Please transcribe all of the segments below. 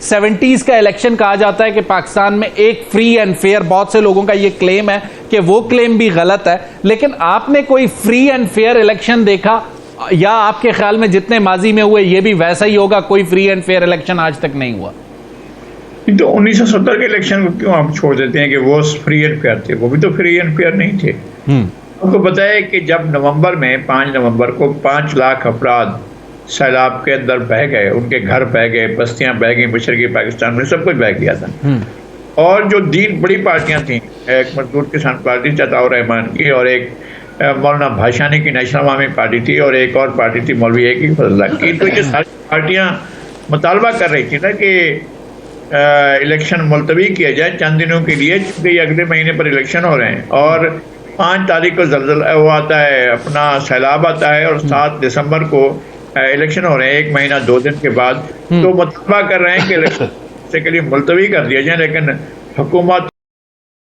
70s का election कहा जाता है कि पाकिस्तान में एक फ्री एंड फेयर, बहुत से लोगों का ये क्लेम है कि वो क्लेम भी गलत है, लेकिन आपने कोई फ्री एंड फेयर इलेक्शन देखा, या आपके ख्याल में जितने माजी में हुए ये भी वैसा ही होगा, कोई फ्री एंड फेयर इलेक्शन आज तक नहीं हुआ? तो 1970 के इलेक्शन को क्यों आप छोड़ देते हैं कि वो फ्री एंड फेयर थे? वो भी तो फ्री एंड फेयर नहीं थे। आपको पता है कि जब नवंबर में 5 नवंबर को 5 लाख अफराद सैलाब के अंदर बह गए, उनके घर बह गए, बस्तियां बह गई, मशरकी पाकिस्तान में सब कुछ बह गया था। और जो दीन बड़ी पार्टियां थी, एक मजदूर किसान पार्टी चताउर रहमान की, और एक मौलाना भाषानी की नेशनल अवामी पार्टी थी, और एक और पार्टी थी मौलवी ए की फजला की। तो ये सारी पार्टियां मुतालबा कर रही थी ना कि इलेक्शन मुलतवी किया जाए चंद दिनों के लिए, क्योंकि अगले महीने पर इलेक्शन हो रहे हैं और 5 तारीख को जलजला वो आता है, अपना सैलाब आता है, और 7 दिसंबर को इलेक्शन हो रहे हैं, 1 महीना 2 दिन के बाद। तो मुतालबा कर रहे हैं कि इलेक्शन से के लिए मुलतवी कर दिया जाए, लेकिन हुकूमत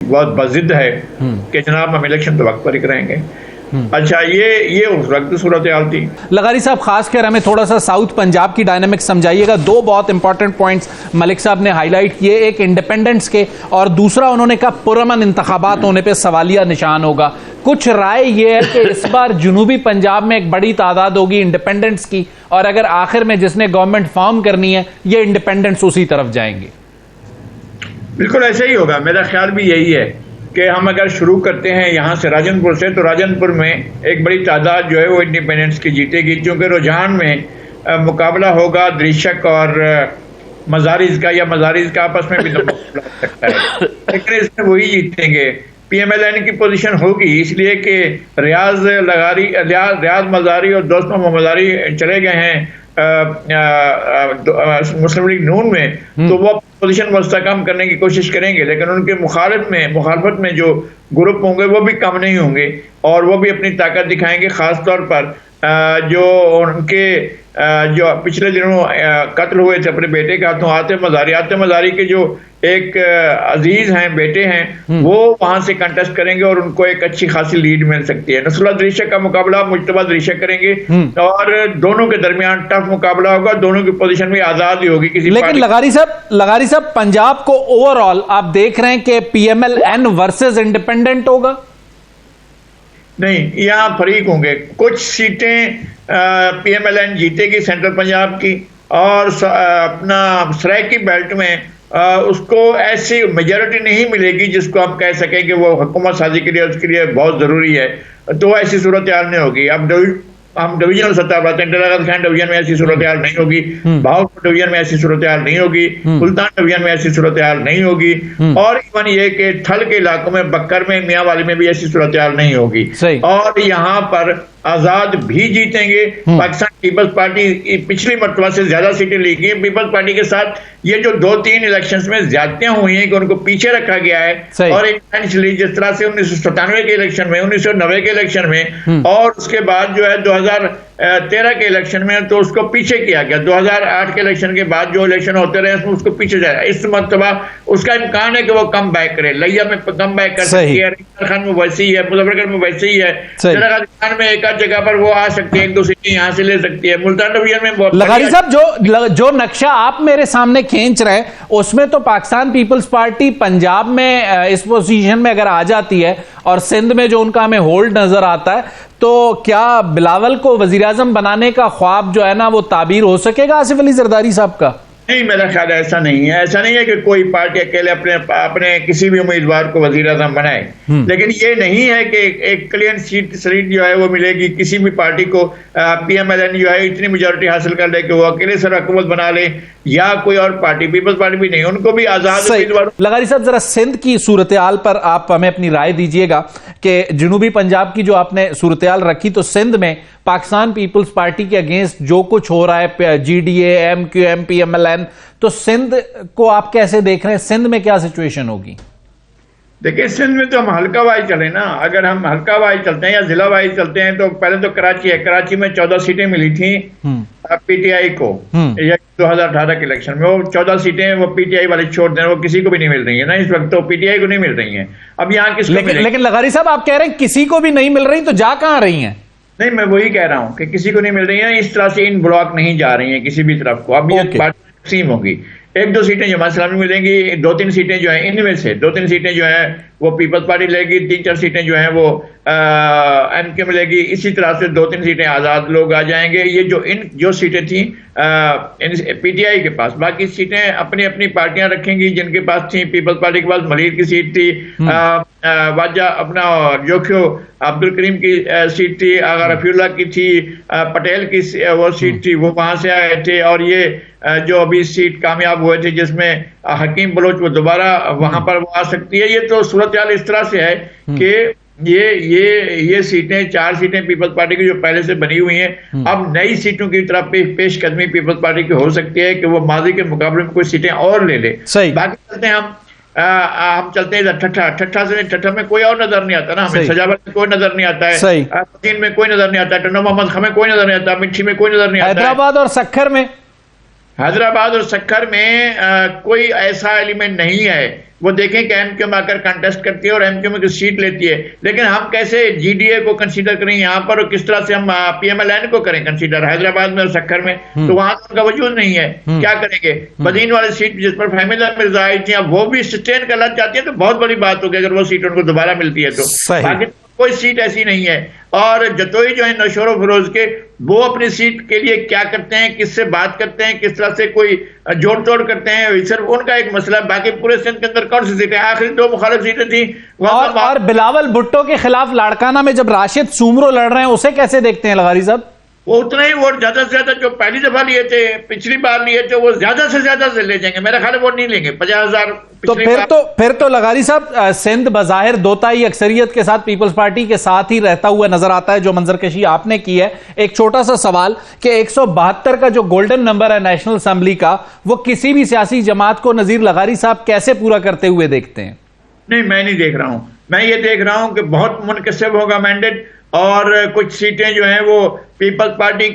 बहुत बजिद है कि जनाब हम इलेक्शन तो वक्त पर ही कराएंगे। अच्छा, ये उस वक्त सूरत हाल थी। लगारी साहब, खासकर हमें थोड़ा सा साउथ पंजाब की डायनामिक्स समझाइएगा। 2 बहुत इंपॉर्टेंट पॉइंट्स मलिक साहब ने हाईलाइट किए, एक इंडिपेंडेंस के, और दूसरा उन्होंने कहा पुरअमन इंतखाबात होने पे सवालिया निशान होगा। कुछ राय ये है कि इस बार जुनूबी पंजाब में एक बड़ी तादाद होगी इंडिपेंडेंस की, और अगर आखिर में जिसने गवर्नमेंट फॉर्म करनी है ये इंडिपेंडेंस उसी तरफ जाएंगे। बिल्कुल ऐसा ही होगा, मेरा ख्याल भी यही है कि हम अगर शुरू करते हैं यहाँ से राजनपुर से, तो राजनपुर में एक बड़ी तादाद जो है वो इंडिपेंडेंस की जीतेगी, क्योंकि रुझान में मुकाबला होगा दृशक और मजारिज का, या मजारिज का आपस में भी तो मुकाबला हो सकता है, लेकिन इसमें वही जीतेंगे। PMLN की पोजीशन होगी, इसलिए कि रियाज मजारी और दोस्त मोहम्मद मजारी चले गए हैं मुस्लिम लीग नून में, तो वो पोजीशन मुस्तकम करने की कोशिश करेंगे, लेकिन उनके मुखालफत में जो ग्रुप होंगे वो भी कम नहीं होंगे, और वो भी अपनी ताकत दिखाएंगे। खास तौर पर जो उनके जो पिछले दिनों कत्ल हुए थे अपने बेटे के हाथों, आते मजारी के जो एक अजीज हैं, बेटे हैं, वो वहां से कंटेस्ट करेंगे और उनको एक अच्छी खासी लीड मिल सकती है। नसरुल्लाह दृशक का मुकाबला मुज्तबा दृशक करेंगे, और दोनों के दरमियान टफ मुकाबला होगा, दोनों की पोजीशन भी आजाद ही होगी किसी। लेकिन लगारी साहब, पंजाब को ओवरऑल आप देख रहे हैं कि PMLN वर्सेस इंडिपेंडेंट होगा? नहीं, यहाँ फरीक होंगे। कुछ सीटें PMLN जीतेगी सेंट्रल पंजाब की, और अपना सराइकी बेल्ट में उसको ऐसी मेजॉरिटी नहीं मिलेगी जिसको हम कह सकें कि वो हुकूमत साजी के लिए उसके लिए बहुत जरूरी है, तो ऐसी सूरत हाल नहीं होगी। अब हम डिवीजनल सतह पर इंटरनल खान डिवीजन में ऐसी सूरत हाल नहीं होगी, बहावलपुर डिवीजन में ऐसी सूरत हाल नहीं होगी, मुल्तान डिवीजन में ऐसी सूरत हाल नहीं होगी, और इवन ये कि थल के इलाकों में बक्कर में, मियांवाली में भी ऐसी सूरत हाल नहीं होगी। और यहाँ पर आजाद भी जीतेंगे। पाकिस्तान पीपल्स पार्टी पिछली मरतबा से ज्यादा सीटें लेगी। पीपल्स पार्टी के साथ ये जो 2-3 इलेक्शंस में ज्यादतियां हुई हैं कि उनको पीछे रखा गया है, और इवेंचुअली जिस तरह से 1997 के इलेक्शन में, 1990 के इलेक्शन में, और उसके बाद जो है 2013 के इलेक्शन में, तो उसको पीछे किया गया। 2008 के इलेक्शन के बाद जो इलेक्शन होते रहे उसमें उसको पीछे जाएगा। इस मरतबा उसका इम्कान है कि वो कम बैक करे। लिया में कम बैक कर सकती है, खान में वैसे ही है, मुजफ्फरगढ़ में वैसे ही है, खान में एक जगह पर वो आ सकती है, 1-2 सीटें यहाँ से ले सकती है। मुल्तान डिवीजन में बहुत। लगारी साहब, जो नक्शा आप मेरे सामने खींच रहे हैं उसमें तो पाकिस्तान पीपल्स पार्टी पंजाब में इस पोजीशन में अगर आ जाती है, और सिंध में जो उनका हमें होल्ड नजर आता है, तो क्या बिलावल को वजीर आजम बनाने का ख्वाब जो है ना वो ताबीर हो सकेगा आसिफ अली जरदारी साहब का? नहीं, मेरा ख्याल ऐसा नहीं है। ऐसा नहीं है कि कोई पार्टी अकेले अपने किसी भी उम्मीदवार को वजीर आजम बनाए, लेकिन ये नहीं है कि एक क्लीन सीट जो है वो मिलेगी किसी भी पार्टी को। PMLN जो है इतनी मेजॉरिटी हासिल कर ले कि वो अकेले सर हुकूमत बना ले, या कोई और पार्टी, पीपल्स पार्टी भी नहीं, उनको भी आजाद उम्मीदवार। लगारी साहब, जरा सिंध की सूरत हाल पर आप हमें अपनी राय दीजिएगा कि जुनूबी पंजाब की जो आपने सूरत हाल रखी, तो सिंध में पाकिस्तान पीपल्स पार्टी के अगेंस्ट जो कुछ हो रहा है, GDA, MQM, PMLN, तो सिंध को आप कैसे देख रहे हैं? सिंध में क्या सिचुएशन होगी? देखिए, सिंध में तो हम हल्का वाइज चले ना। अगर हम हल्का वाइज चलते हैं या जिला वाइज चलते हैं, तो पहले तो कराची है। कराची में 14 सीटें मिली थी PTI को 2018 के इलेक्शन में। वो 14 सीटें वो PTI वाले छोड़ दें, वो किसी को भी नहीं मिल रही है ना इस वक्त, तो PTI को नहीं मिल रही है। अब यहाँ किसको लेकिन लगारी साहब, आप कह रहे हैं किसी को भी नहीं मिल रही, तो जा कहां रही हैं? नहीं, मैं वही कह रहा हूँ कि किसी को नहीं मिल रही है। इस तरह से इन ब्लॉक नहीं जा रही है किसी भी तरफ को। अब ये पार्टी तकसीम होगी, एक दो सीटें जमात इस्लामी मिलेंगी, 2-3 सीटें जो है इनमें से 2-3 सीटें जो है वो पीपल्स पार्टी लेगी, 3-4 सीटें जो है वो एमके मिलेगी। इसी तरह से 2-3 सीटें आज़ाद लोग आ जाएंगे। ये जो सीटें थी पीटीआई के पास, बाकी सीटें अपनी अपनी पार्टियां रखेंगी जिनके पास थी। पीपल्स पार्टी के पास मलिर की सीट थी, वाजा अपना जोखियो अब्दुल करीम की सीट थी, आगा रफीउल्लाह की थी, पटेल की वो सीट थी, वो वहां से आए थे। और ये जो अभी सीट कामयाब हुए थे जिसमें हकीम बलोच वो दोबारा वहां पर वो आ सकती है। ये तो सूरत हाल इस तरह से है कि ये सीटें 4 सीटें पीपल्स पार्टी की जो पहले से बनी हुई हैं, अब नई सीटों की तरफ पेशकदमी पीपल्स पार्टी की हो सकती है कि वो माजी के मुकाबले में कोई सीटें और ले ले। बाकी चलते हैं हम चलते हैं इधर ठट्ठा से। ठट्ठा में कोई और नजर नहीं आता ना हमें, सजावट में कोई नजर नहीं आता है, मदीन में कोई नजर नहीं आता, टन्नो मोहम्मद खां में कोई नजर नहीं आता, मिठी में कोई नजर नहीं आता, हैदराबाद और सक्खर में कोई ऐसा एलिमेंट नहीं है। वो देखें कि एमक्यूएम आकर कंटेस्ट करती है और एमक्यूएम की सीट लेती है, लेकिन हम कैसे जीडीए को कंसीडर करें यहाँ पर, और किस तरह से हम पीएमएलएन को करें कंसीडर हैदराबाद में और सक्खर में, तो वहां तो उनका वजूद नहीं है। क्या करेंगे? मदीन वाली सीट जिस पर फहमीदा मिर्जा आई थी, अब वो भी सस्टेन करना चाहती है तो बहुत बड़ी बात होगी अगर वो सीट उनको दोबारा मिलती है तो। बाकी कोई सीट ऐसी नहीं है। और जतोई जो है नशोर फरोज के, वो अपनी सीट के लिए क्या करते हैं, किससे बात करते हैं, किस तरह से कोई जोड़ तोड़ करते हैं, सिर्फ उनका एक मसला। बाकी पूरे सिंध के अंदर कौन सी सीटें, आखिरी 2 मुखालिफ सीटें थी। और बिलावल भुट्टो के खिलाफ लाड़काना में जब राशिद सूमरो लड़ रहे हैं, उसे कैसे देखते हैं लगारी साहब? वो उतना ही वोट ज्यादा से ज्यादा जो पहली दफा लिए थे, पिछली बार लिए थे, वो ज्यादा से ज्यादा से ले जाएंगे। मेरा ख्याल है वोट नहीं लेंगे 50,000। तो फिर तो लगारी साहब सिंध बज़ाहिर दोताई अक्सरियत के साथ पीपल्स पार्टी के साथ ही रहता हुआ नजर आता है, जो मंजरकशी आपने की है। एक छोटा सा सवाल कि 172 का जो गोल्डन नंबर है नेशनल असेंबली का, वो किसी भी सियासी जमात को नजीर लगारी साहब कैसे पूरा करते हुए देखते हैं? नहीं, मैं नहीं देख रहा हूं। मैं ये देख रहा हूं कि बहुत मुनकसिब होगा मैंडेट, और कुछ सीटें जो हैं वो पीपल्स पार्टी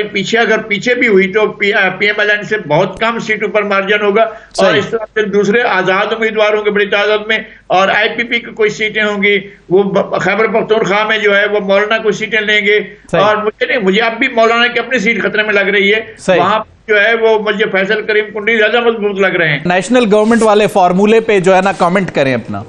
पीछे, अगर पीछे भी हुई तो पीएमएलएन से बहुत कम सीटों पर मार्जिन होगा। और इस तरह से दूसरे आजाद उम्मीदवारों की बड़ी तादाद में, और आईपीपी की कोई सीटें होंगी, वो खैबर पख्तूनख्वा में जो है वो मौलाना कुछ सीटें लेंगे। और मुझे अब भी मौलाना की अपनी सीट खतरे में लग रही है, वहां जो है वो मुझे फैसल करीम कुंडी ज्यादा मजबूत लग रहे हैं। नेशनल गवर्नमेंट वाले फॉर्मूले पे जो है ना कमेंट करें अपना।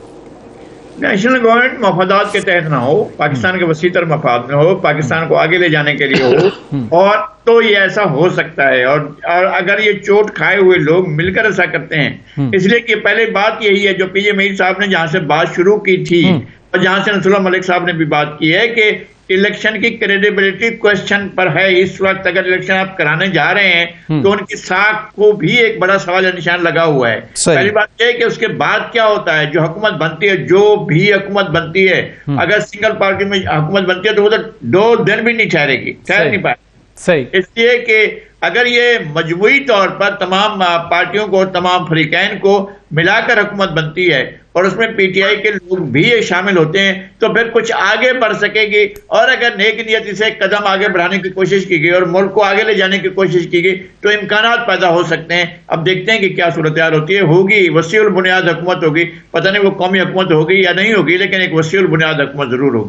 नेशनल गवर्नमेंट मफादात के तहत ना हो, पाकिस्तान के वसीतर मफाद में हो, पाकिस्तान को आगे ले जाने के लिए हो, और तो ये ऐसा हो सकता है। और अगर ये चोट खाए हुए लोग मिलकर ऐसा करते हैं, इसलिए कि पहले बात यही है जो पीजे मीर साहब ने जहां से बात शुरू की थी और जहां से नसरुल्लाह मलिक साहब ने भी बात की है कि इलेक्शन की क्रेडिबिलिटी क्वेश्चन पर है इस वक्त। अगर इलेक्शन आप कराने जा रहे हैं तो उनकी साख को भी एक बड़ा सवाल निशान लगा हुआ है। पहली बात यह है कि उसके बाद क्या होता है, जो हुकूमत बनती है, जो भी हुकूमत बनती है, अगर सिंगल पार्टी में हुकूमत बनती है तो वो तो 2 दिन भी नहीं ठहरेगी, ठहर नहीं पाए। सही, इसलिए कि अगर ये मजमूई तौर पर तमाम पार्टियों को, तमाम फरीकैन को मिलाकर हुकूमत बनती है और उसमें पीटीआई के लोग भी शामिल होते हैं, तो फिर कुछ आगे बढ़ सकेगी। और अगर नेक नियति से एक कदम आगे बढ़ाने की कोशिश की गई और मुल्क को आगे ले जाने की कोशिश की गई तो इम्कानात पैदा हो सकते हैं। अब देखते हैं कि क्या सूरत हाल होती है। होगी वसीउल बुनियाद हुकूमत होगी, पता नहीं वो कौमी हुकूमत होगी या नहीं होगी, लेकिन एक वसीउल बुनियाद हुकूमत जरूर होगी।